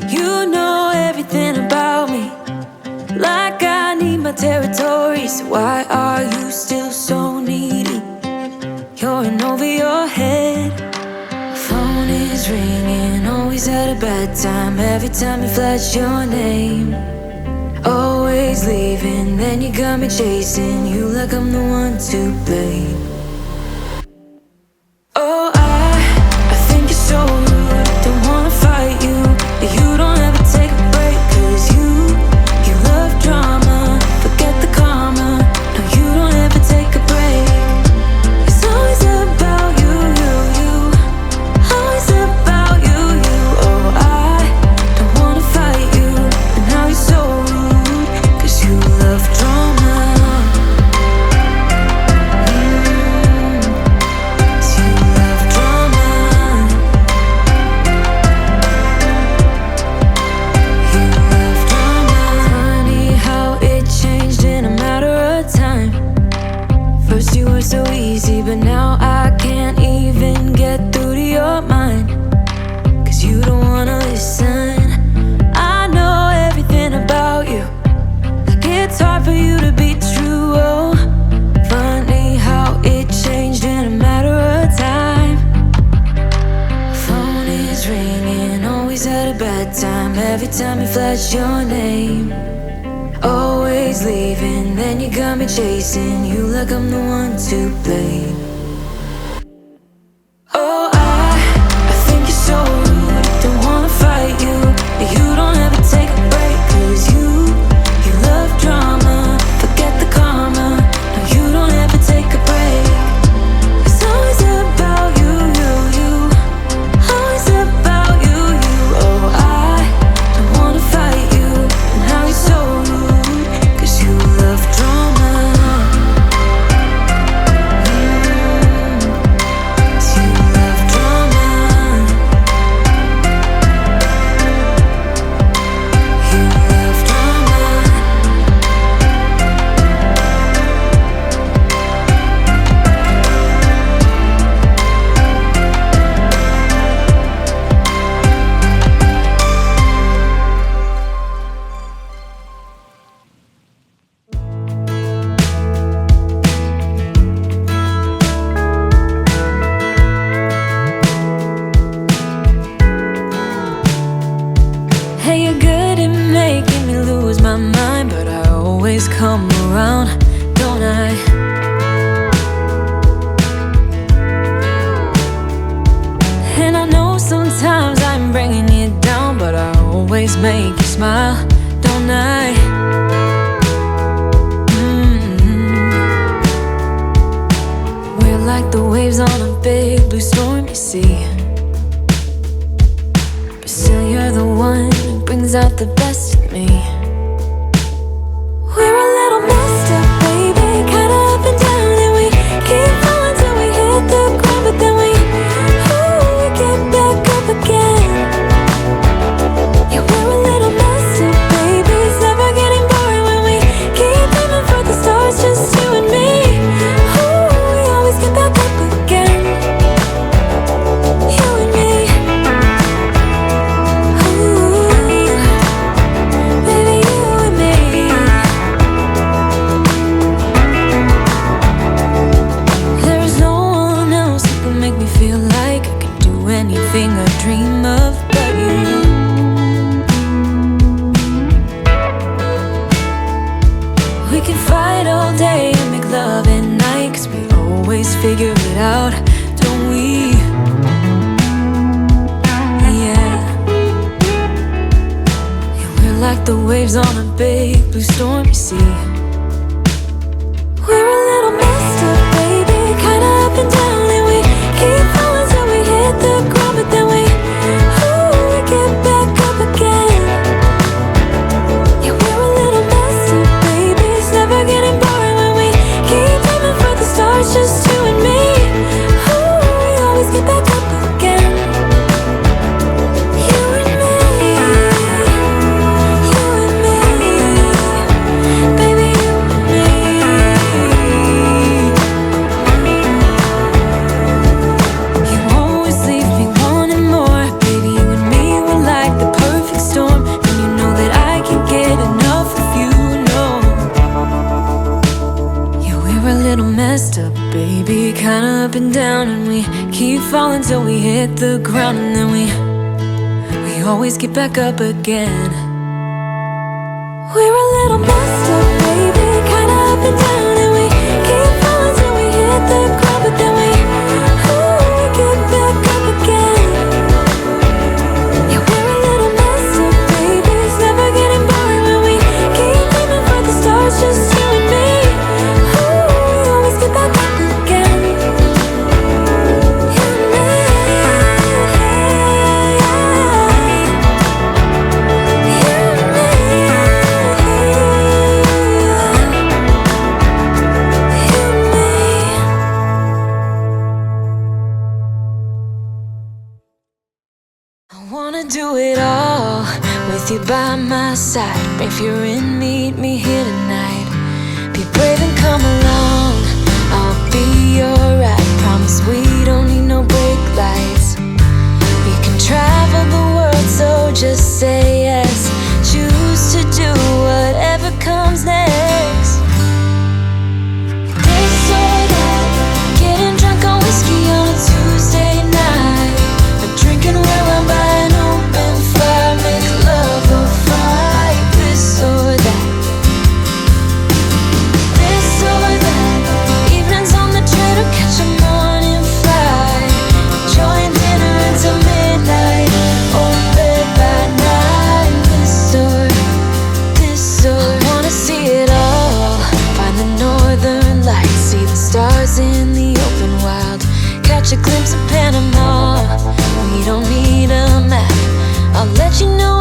You know everything about me, like I need my territory. So why are you still so needy? You're in over your head. My phone is ringing, always at a bad time. Every time you flash your name, always leaving, then you got me chasing you like I'm the one to blame. Oh, I think you're so rude, don't wanna fight you, but you don't ever take a break. Cause you love drama, forget the karma. No, you don't ever take a break. It's always about you, always about you. Oh, I don't wanna fight you, but now you're so rude, cause you love drama. So easy, but now I can't even get through to your mind. Cause you don't wanna listen. I know everything about you, like it's hard for you to be true. Oh, funny how it changed in a matter of time. Phone is ringing, always at a bad time. Every time you flash your name, always leaving, then you got me chasing you like I'm the one to blame. Oh, I think you're so rude, don't wanna fight you, but you don't ever take a break. Cause you love drama, forget the karma. No, you don't ever take a break. It's always about you, always about you. Oh, I don't wanna fight you, but now you're so rude, cause you love drama. Hey, you're good at making me lose my mind, but I always come around, don't I? And I know sometimes I'm bringing you down, but I always make you smile, don't I? We're like the waves on a big blue stormy sea. Still, you're the one who brings out the best in me. We're a little messed up, baby, kinda up and down, and we keep falling till we hit the ground, but then we get back up again. Yeah, we're a little messed up, baby, it's never getting boring when we keep aiming for the stars, just you and me. We always get back up again, you and me. Anything I dream of but you. We can fight all day and make love at night, cause we always figure it out, don't we? Yeah, we're like the waves on a big blue stormy sea. We're a little messed up, baby, kinda up and down, and we keep falling till we hit the ground, but then we get back up again. Yeah, we're a little messy, baby, it's never getting and down, and we keep falling till we hit the ground, and then we always get back up again. We're a little messed up, baby, kinda up and down, and we keep falling till we hit the ground, but then we get back up again. Yeah, we're a little messed up, baby, it's never getting boring when we keep aiming for the stars, just you and me. We always get back up again. I wanna do it all with you by my side. If you're in, meet me here tonight. Be brave and come along, I'll be your ride. Promise we don't need no brake lights. We can travel the world, so just say yes. Choose to do whatever comes next. This or that, getting drunk on whiskey on a Tuesday night, or drinking red wine by an open fire, make love or fight. This or that, this or that, evenings on the train or catch a morning flight, enjoying dinner until midnight, or bed by night. This or I wanna see it all, find the northern lights, see the stars in the open wild, catch a glimpse of Panama. We don't need a map, I'll let you know